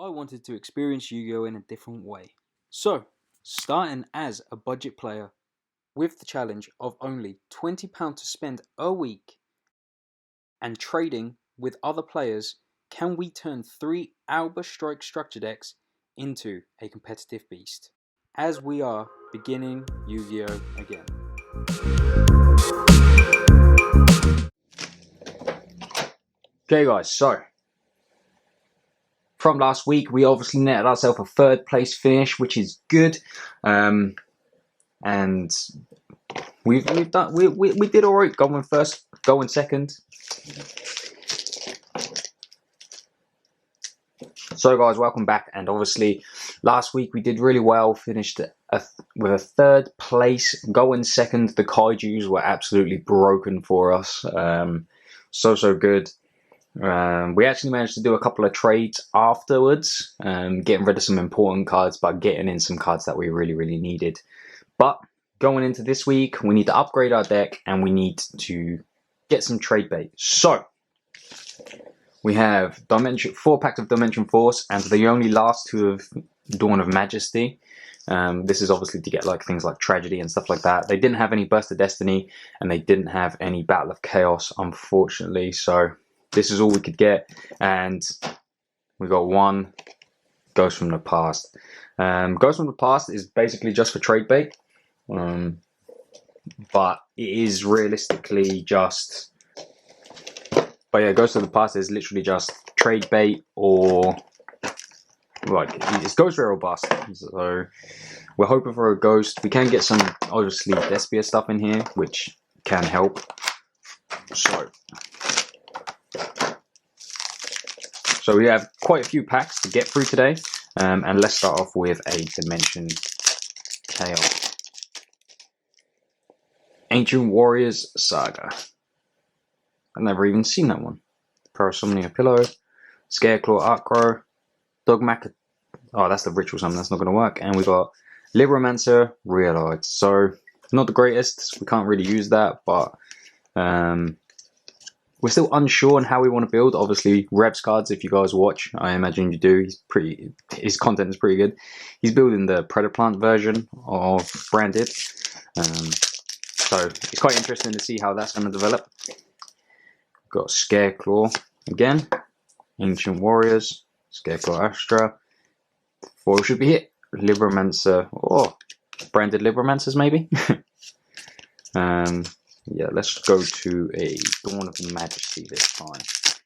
I wanted to experience Yu-Gi-Oh in a different way. So, starting as a budget player with the challenge of only £20 to spend a week and trading with other players, can we turn 3 Alba Strike structure decks into a competitive beast? As we are beginning Yu-Gi-Oh again. Okay guys, so from last week we obviously netted ourselves a 3rd place finish, which is good, and we did all right going first, going second. So guys, welcome back. And obviously last week we did really well, finished with a 3rd place, going second. The Kaijus were absolutely broken for us, so good. We actually managed to do a couple of trades afterwards, getting rid of some important cards, but getting in some cards that we really needed. But going into this week, we need to upgrade our deck and we need to get some trade bait. So we have 4 packs of Dimension Force, and the only last 2 of Dawn of Majesty. This is obviously to get like things like Tragedy and stuff like that. They didn't have any Burst of Destiny, and they didn't have any Battle of Chaos, unfortunately. So this is all we could get, and we got 1 Ghost from the Past. Ghost from the Past is basically just for trade bait, but it is realistically just. But yeah, Ghost of the Past is literally just trade bait, or like it's Ghost Rare or Bust. So we're hoping for a Ghost. We can get some obviously Despia stuff in here, which can help. So we have quite a few packs to get through today, and let's start off with a Dimension Chaos. Ancient Warriors Saga. I've never even seen that one. Parasomnia Pillow, Scareclaw Arcro, Dogmac. Oh, that's the Ritual Summon. That's not going to work. And we got Libromancer Realized. So not the greatest. We can't really use that, but we're still unsure on how we want to build. Obviously, Reb's cards, if you guys watch, I imagine you do. His content is pretty good. He's building the Predaplant version of Branded. So it's quite interesting to see how that's going to develop. Got Scareclaw again, Ancient Warriors, Scareclaw Astra. 4 should be hit. Libromancer, Branded Libromancers maybe. Yeah, let's go to a Dawn of Majesty this time.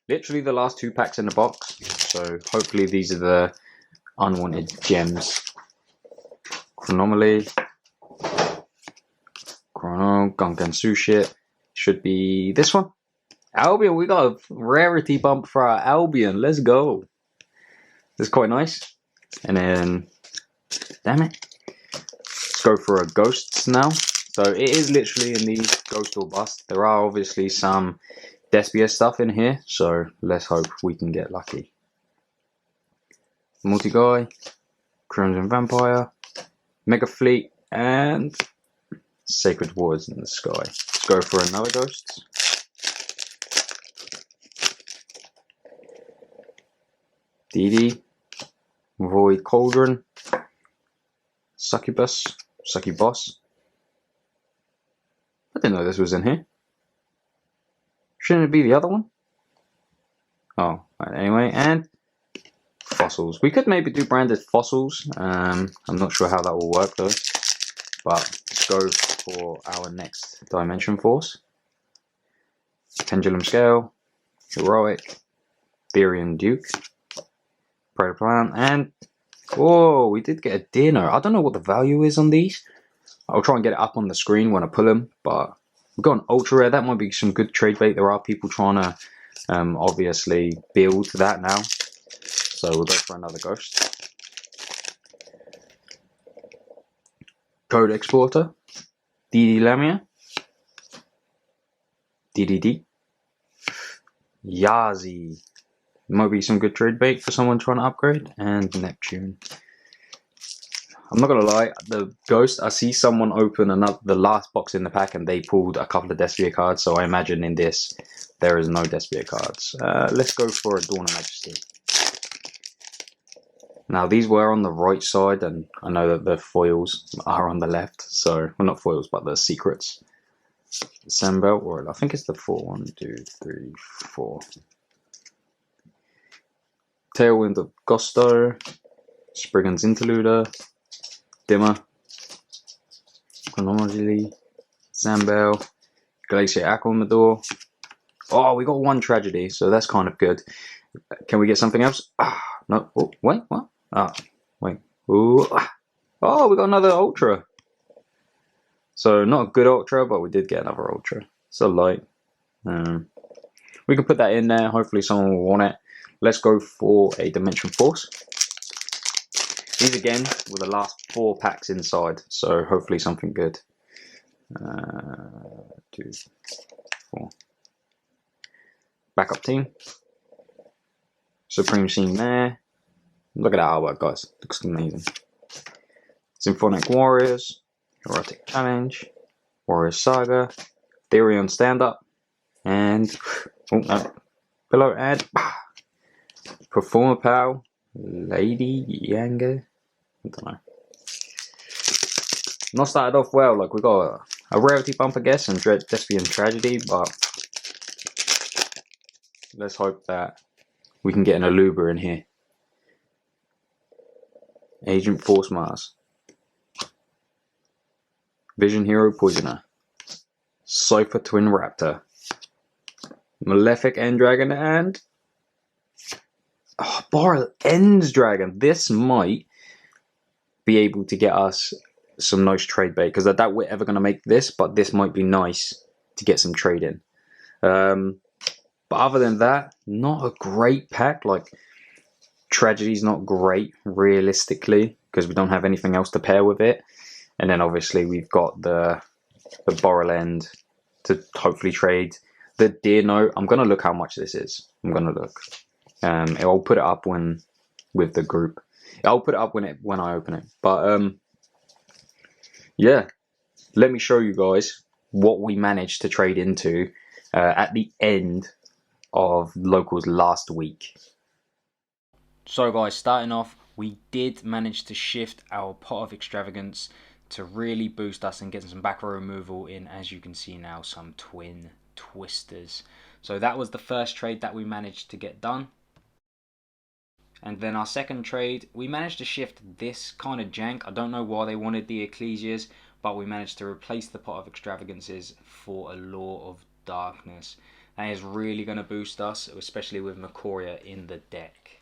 Literally the last 2 packs in the box, so hopefully these are the unwanted gems. Chronomaly, Gungan Sushit, should be this one. Albion, we got a rarity bump for our Albion. Let's go. This is quite nice. And then, damn it. Let's go for a Ghosts now. So it is literally in these Ghost or Bust. There are obviously some Despia stuff in here. So let's hope we can get lucky. Multi-Guy, Crimson Vampire, Mega Fleet, and Sacred Waters in the Sky. Let's go for another Ghost. DD, Void Cauldron, Succubus. I didn't know this was in here. Shouldn't it be the other one? Oh, right, anyway, and Fossils. We could maybe do Branded Fossils. I'm not sure how that will work though. But let's go for our next Dimension Force. Pendulum Scale, Heroic, Therian Duke, Predaplant, and we did get a Dinner. I don't know what the value is on these. I'll try and get it up on the screen when I pull them, but we've got an Ultra Rare. That might be some good trade bait. There are people trying to obviously build that now. So we'll go for another Ghost. Code Exporter, DD Lamia, DDD, Yazi. Might be some good trade bait for someone trying to upgrade, and Neptune. I'm not gonna lie, the Ghost, I see someone open the last box in the pack and they pulled a couple of Despia cards, so I imagine in this there is no Despia cards. Let's go for a Dawn of Majesty. Now these were on the right side, and I know that the foils are on the left. So, well, not foils, but the secrets. Sandbell, or I think it's the 4. 1, 2, 3, 4. Tailwind of Gusto, Spriggan's Interluder, Dimmer, Chronology, Sandbell, Glacier Aquamador. Oh, we got 1 tragedy, so that's kind of good. Can we get something else? No. Oh, wait, what? Wait. Ooh. Oh, we got another Ultra. So not a good Ultra, but we did get another Ultra. So light. We can put that in there. Hopefully someone will want it. Let's go for a Dimension Force. These again were the last 4 packs inside, so hopefully something good. 2, 4. Backup team. Supreme Scene there. Look at that artwork, guys. Looks amazing. Symphonic Warriors. Erotic Challenge. Warriors Saga. Therion Stand Up. And Pillow Ad. Performer Pal. Lady Yanga. I don't know. Not started off well. Like, we got a rarity bump, I guess, and Thespian Tragedy, but let's hope that we can get an Aluba in here. Agent Force Mars. Vision Hero Poisoner. Cypher Twin Raptor. Malefic End Dragon and Boral Ends Dragon. This might be able to get us some nice trade bait, because I doubt we're ever going to make this, but this might be nice to get some trade in. But other than that, not a great pack. Like, Tragedy's not great realistically, because we don't have anything else to pair with it. And then obviously we've got the Boral End to hopefully trade. The Deer Note, I'm going to look how much this is. I'm going to look. I'll put it up with the group. I'll put it up when I open it. But yeah, let me show you guys what we managed to trade into at the end of Locals last week. So guys, starting off, we did manage to shift our Pot of Extravagance to really boost us and get some back row removal in, as you can see now, some Twin Twisters. So that was the first trade that we managed to get done. And then our second trade, we managed to shift this kind of jank. I don't know why they wanted the Ecclesias, but we managed to replace the Pot of Extravagances for a Law of Darkness. That is really going to boost us, especially with Macoria in the deck.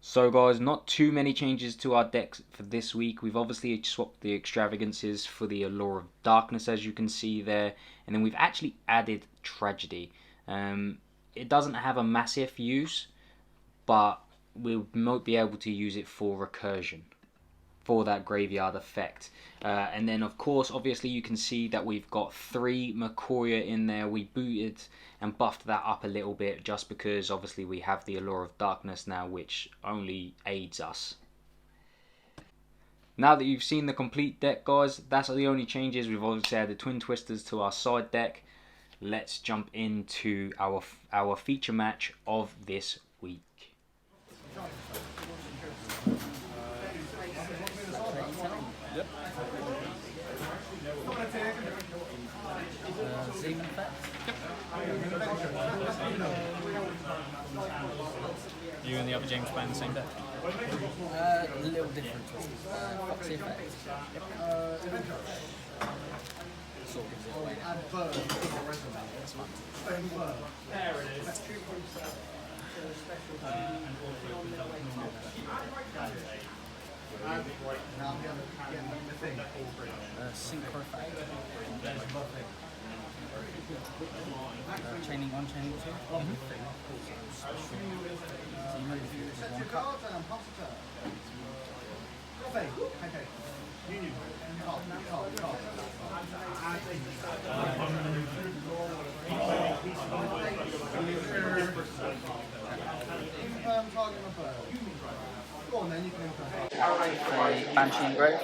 So guys, not too many changes to our decks for this week. We've obviously swapped the Extravagances for the Allure of Darkness, as you can see there. And then we've actually added Tragedy. It doesn't have a massive use, but we might be able to use it for Recursion, for that graveyard effect. And then of course, obviously you can see that we've got 3 Macoria in there. We booted and buffed that up a little bit, just because obviously we have the Allure of Darkness now, which only aids us. Now that you've seen the complete deck, guys, that's the only changes. We've obviously added Twin Twisters to our side deck. Let's jump into our feature match of this week. Yep. Seaman effect? Yep. You and the other James playing the same deck? A little different. Foxy effect. Sort of gives it away. That's fun. Synchro effect. Chaining 1, chaining 2. So you move with 1 card. Banshee Engrave.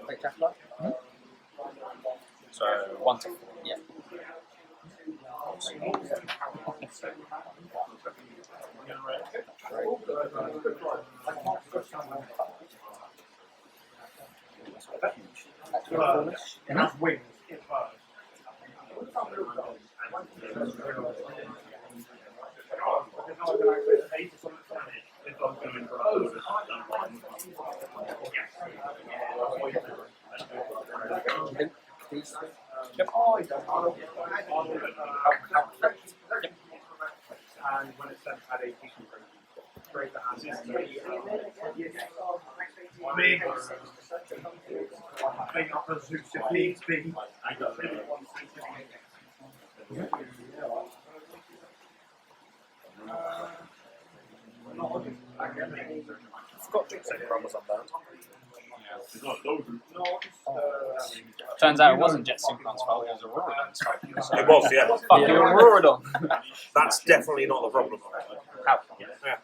Take Jackal. So 1 to 4. Yeah. Wings. These. Yep. And when it's sent at a decent rate, big up a Zeus if needs be. Forgot Jet Synchron was unbound. Turns out it wasn't Jet Synchron's fault, it was Auroradon's fault. It was, yeah. Fucking Auroradon. That's definitely not the problem. How? Yeah.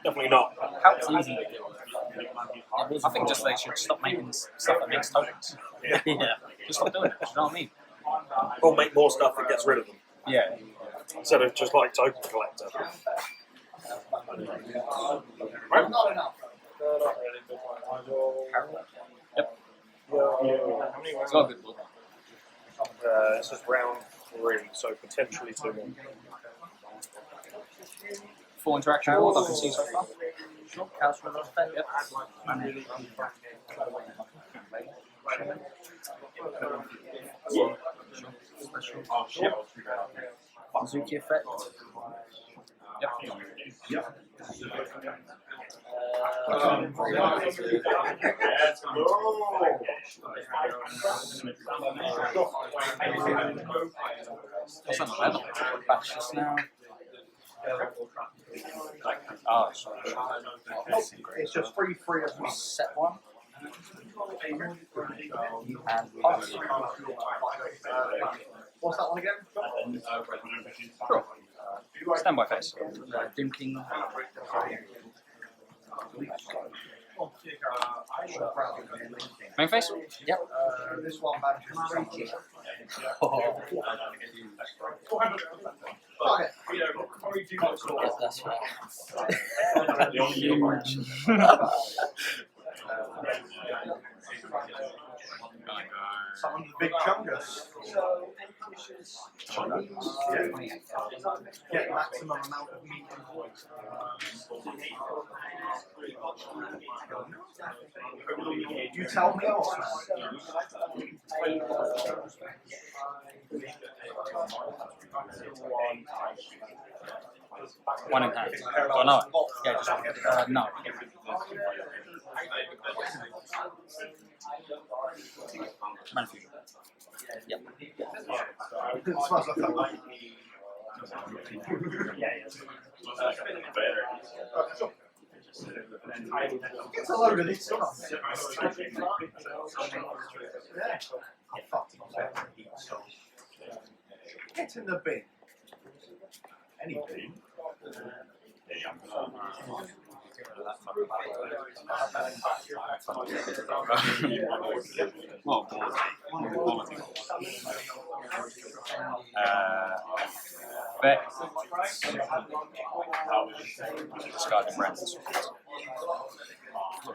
Definitely not. How easy to deal with. I think just they should stop making stuff that makes tokens. Yeah. Just stop doing it, you know what I mean? Or make more stuff that gets rid of them. Yeah. Instead of just like token collector. Yep. How It's got a good book. This is round 3, so potentially 2 more. 4 interaction boards I can see so far. Sure. Cows for another effect. Yep. Suzuki effect. Yep. What's that level? Bash this now. Oh, It's just free as well. Set one. And pass. What's that one again? sure. Standby phase. Doom King. Main phase? Yep. This one badges. Oh, yeah, that's right. Huge. Some of the big chungus. Get maximum amount of meat. You tell me what's One in hand. Do I know it? Yeah, just no. Manfusion. Yep. It smells like that. It's a load of these stuff. Yeah. Get in the bin. Any bin. Well, bet. Discarding brands.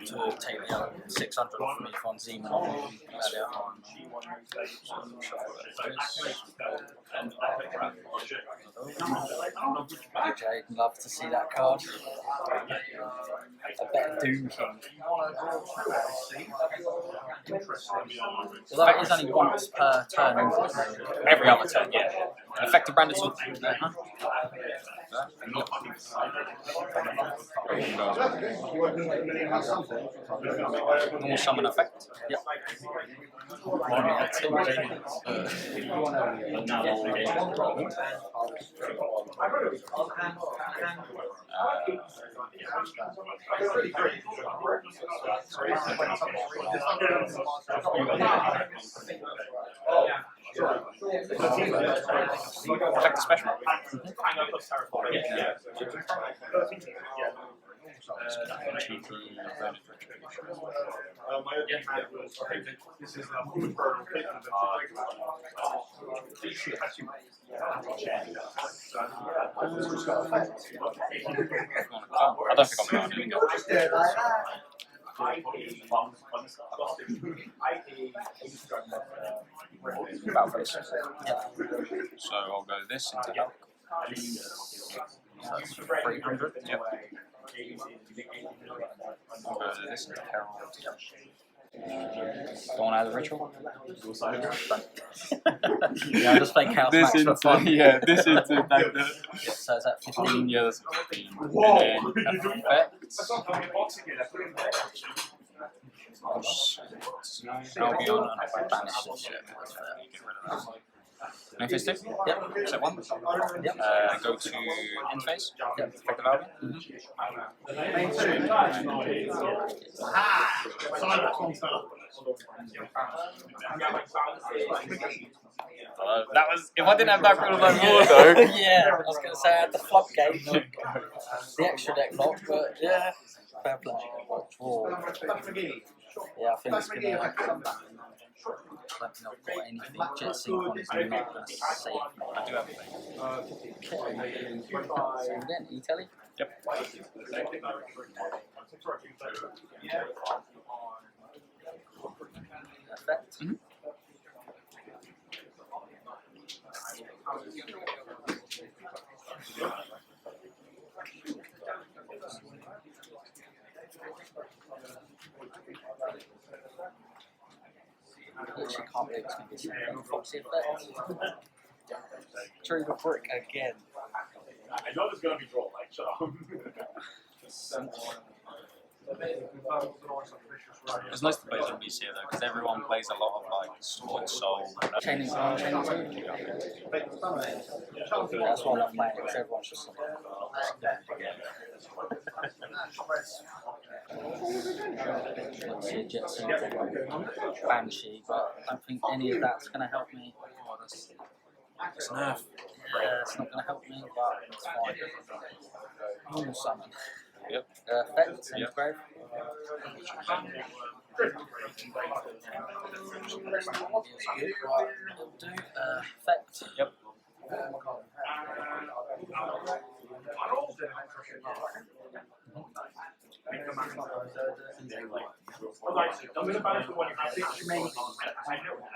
To take the 600 off me from Zeman earlier. I'd love to see that card. I bet Doom King. Although it is only once per turn, isn't it? Every other turn, yeah. Effective branded sword. Normal summon effect. Yep. Effective special. This is a full burn picture. I don't think I'm going about face. So I'll go this into help. That's 300. Yep. I'll go this into Herald. Don't have the ritual. Yeah, I just play Chaos This Max for fun. into this into Dagda. So is that 15? Yeah, that's 15. And then effects. I'll be on banish this shit. Get rid of that. Memphis 2? Yep. Set 1? Yep. Go to interface? Yep. Effective element? That was, if I didn't have that rule like more though. Yeah, I was going to say I had the floodgate, the extra deck block, but yeah, fair play. Draw. Yeah, I think it's going to. I don't think I've got anything. Jet Sync on is not going to save me. I do have a thing. Okay. So again, E-Telly? Yep. Effect. Mm-hmm. I literally can't believe it's going to be something. Foxy Effect. Drew the brick again. I know there's going to be draw, like, shut up. It's nice to play zombies here though, because everyone plays a lot of like Sword Soul. Chaining 1, Chaining 2. That's why I love playing it, because everyone's just like Jet Sync, Banshee, but I don't think any of that's going to help me. Oh, that's nerf. Yeah, it's not going to help me, but it's fine. Normal summon. Yep. Effect, same Yep. grave. Effect. Yep. I'm going to balance the one you have.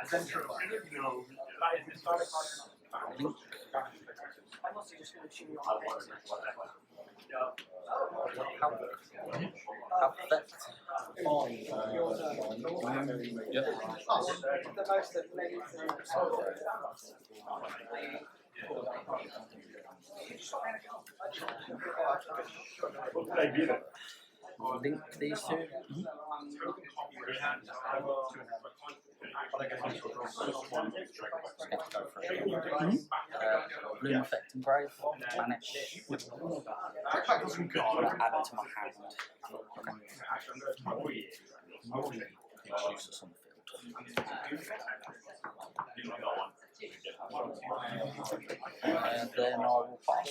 Effect. Yep. Link these two. Bloom Effect and Grave. Banish. Add it to my hand. Useless on the field. And then I will pass.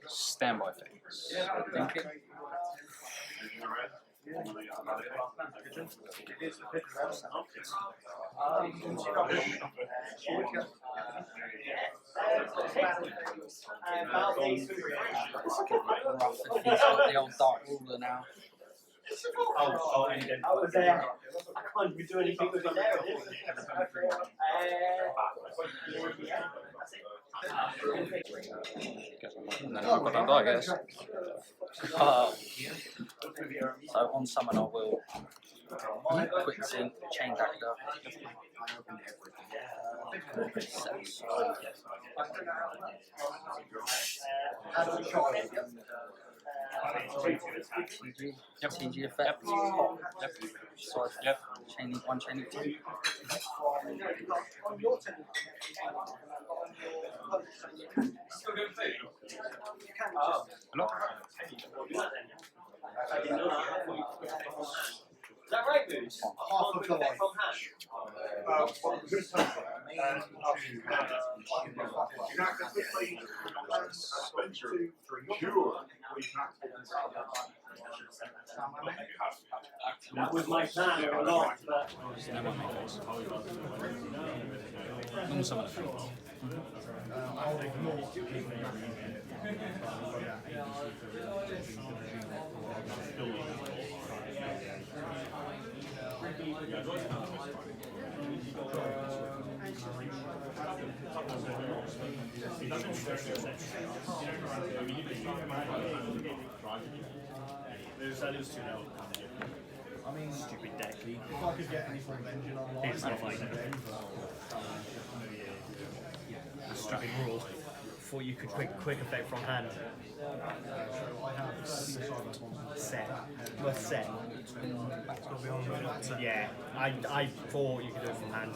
Standby things. Thank you. He's got the old Dark Ruler now. I was there. I can't even do anything with it there. And then I've got that die, I guess. So on summon I will quick sync, chain dagger. TG effect. Yep. Sorry. Yep. Chaining 1, chaining 2. Hello? Is that right, Moose? Half of the life. That was my plan a lot, but That might make sense. Normal summon effect. I mean, stupid deck. if I could get any sort of engine online, It's not like a stupid rule. Thought you could quick effect from hand. I have Set. Well, set. Yeah, I thought you could do it from hand.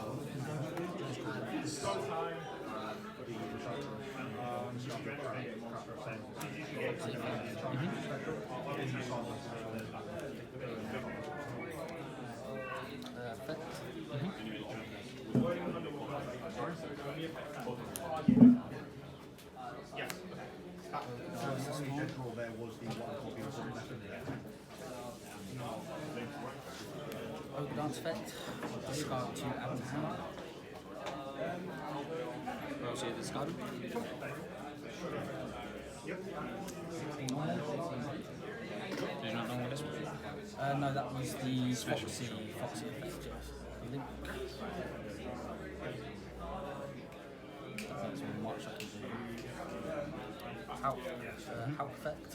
there was the one copy of something left in there. Ogre Dance effect. Discard 2 out of hand. Roll 2 discard. Did you not know what this was? No, that was the Foxy effect. Link. That's one much I can do. How effect.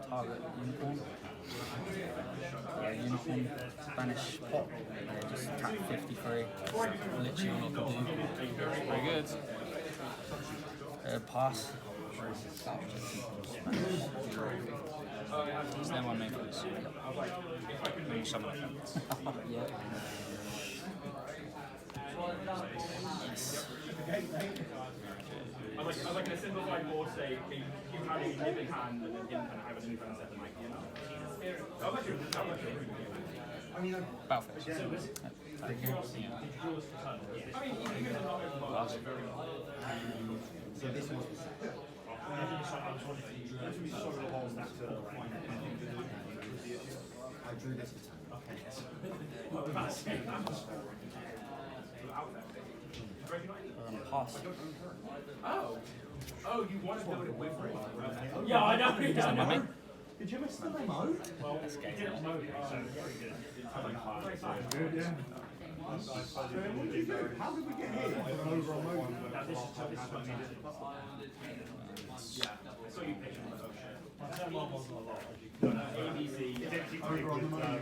Target unicorn. Yeah, unicorn, banish pop, and just tap 53. Literally all I can do. Very good. Pass. Is there one name for this? Maybe some of them. Yeah. Yes. I was like in a simplified board say, you had a living hand and then didn't have a new hand set like, you know. Battlefield. So this was I drew this Pass. Oh, you wanted to do it with Rick? Yeah, I know. Yeah. Did you miss the memo? Well, that's game. So very good. What did you do? How did we get here? Over on mode. This is what you did. Yeah. So you picked ABC. Over on the mode.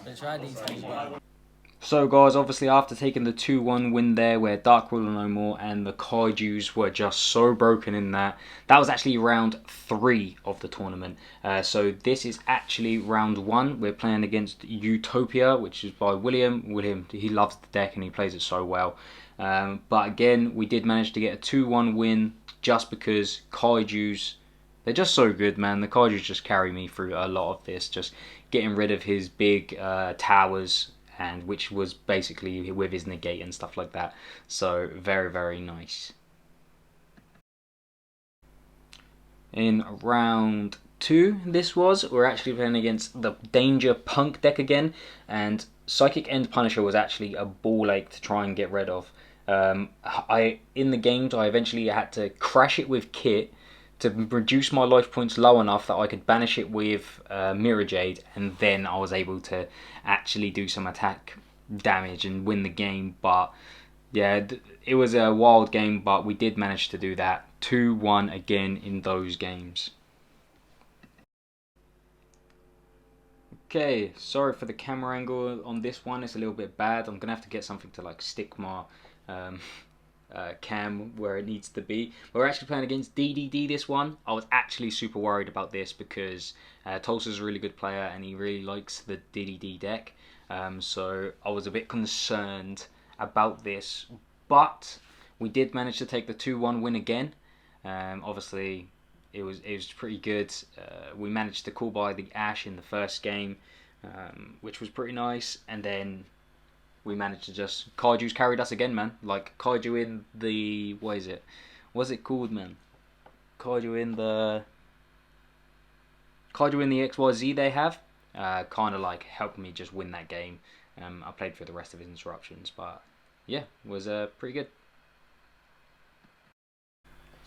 But try these things. So guys, obviously after taking the 2-1 win there where Dark Ruler No More and the Kaijus were just so broken in that was actually round 3 of the tournament. So this is actually round 1. We're playing against Utopia, which is by William. William, he loves the deck and he plays it so well. But again, we did manage to get a 2-1 win just because Kaijus, they're just so good, man. The Kaijus just carry me through a lot of this, just getting rid of his big towers, and which was basically with his negate and stuff like that. So very, very nice. In round 2 we're actually playing against the Danger Punk deck again, and Psychic End Punisher was actually a ball ache to try and get rid of. In the games I eventually had to crash it with Kit to reduce my life points low enough that I could banish it with Mirror Jade, and then I was able to actually do some attack damage and win the game. But yeah, it was a wild game, but we did manage to do that. 2-1 again in those games. Okay, sorry for the camera angle on this one. It's a little bit bad. I'm gonna have to get something to like stick my cam where it needs to be. But we're actually playing against DDD this one. I was actually super worried about this because Tulsa's a really good player and he really likes the DDD deck. So I was a bit concerned about this, but we did manage to take the 2-1 win again. Obviously, it was pretty good. We managed to call by the Ash in the first game, which was pretty nice, and then we managed to just Kaiju's carried us again, man. Like Kaiju in the what's it called, man? Kaiju in the XYZ they have, kind of like helped me just win that game. I played through the rest of his interruptions, but yeah, it was pretty good.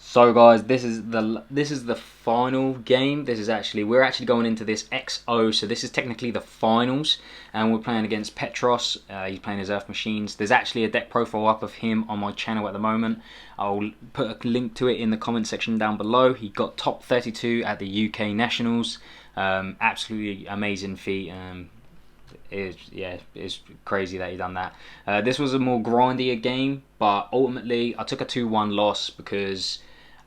So guys, this is the final game. We're actually going into this XO, so this is technically the finals, and we're playing against Petros. He's playing his Earth Machines. There's actually a deck profile up of him on my channel at the moment. I'll put a link to it in the comment section down below. He got top 32 at the UK Nationals. Absolutely amazing feat. It's crazy that he done that. This was a more grindier game, but ultimately I took a 2-1 loss because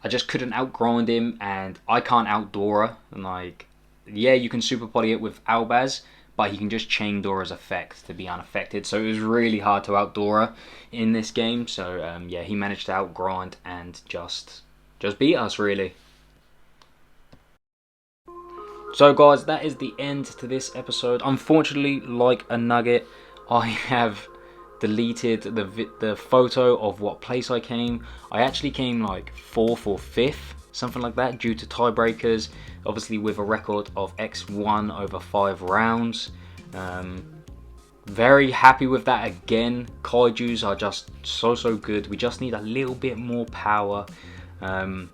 I just couldn't outgrind him, and I can't outdora. And like, yeah, you can super poly it with Albaz, but he can just chain Dora's effect to be unaffected. So it was really hard to outdora in this game. So yeah, he managed to outgrind and just beat us really. So guys, that is the end to this episode. Unfortunately, like a nugget, I have deleted the photo of what place I came. I actually came like 4th or 5th, something like that, due to tiebreakers. Obviously with a record of X1 over 5 rounds. Very happy with that again. Kaijus are just so good. We just need a little bit more power. And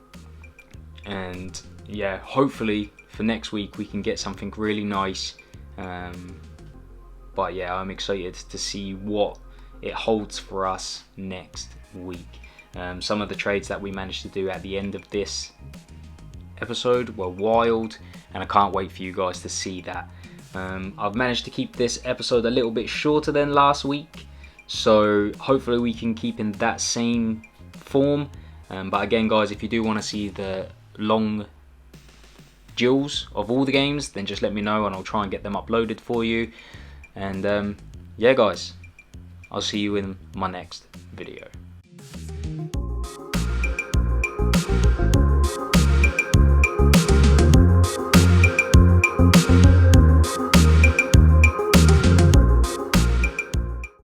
yeah, hopefully for next week we can get something really nice. But yeah, I'm excited to see what it holds for us next week. Some of the trades that we managed to do at the end of this episode were wild, and I can't wait for you guys to see that. I've managed to keep this episode a little bit shorter than last week, so hopefully we can keep in that same form. But again guys, if you do want to see the long duels of all the games, then just let me know and I'll try and get them uploaded for you. And yeah guys, I'll see you in my next video.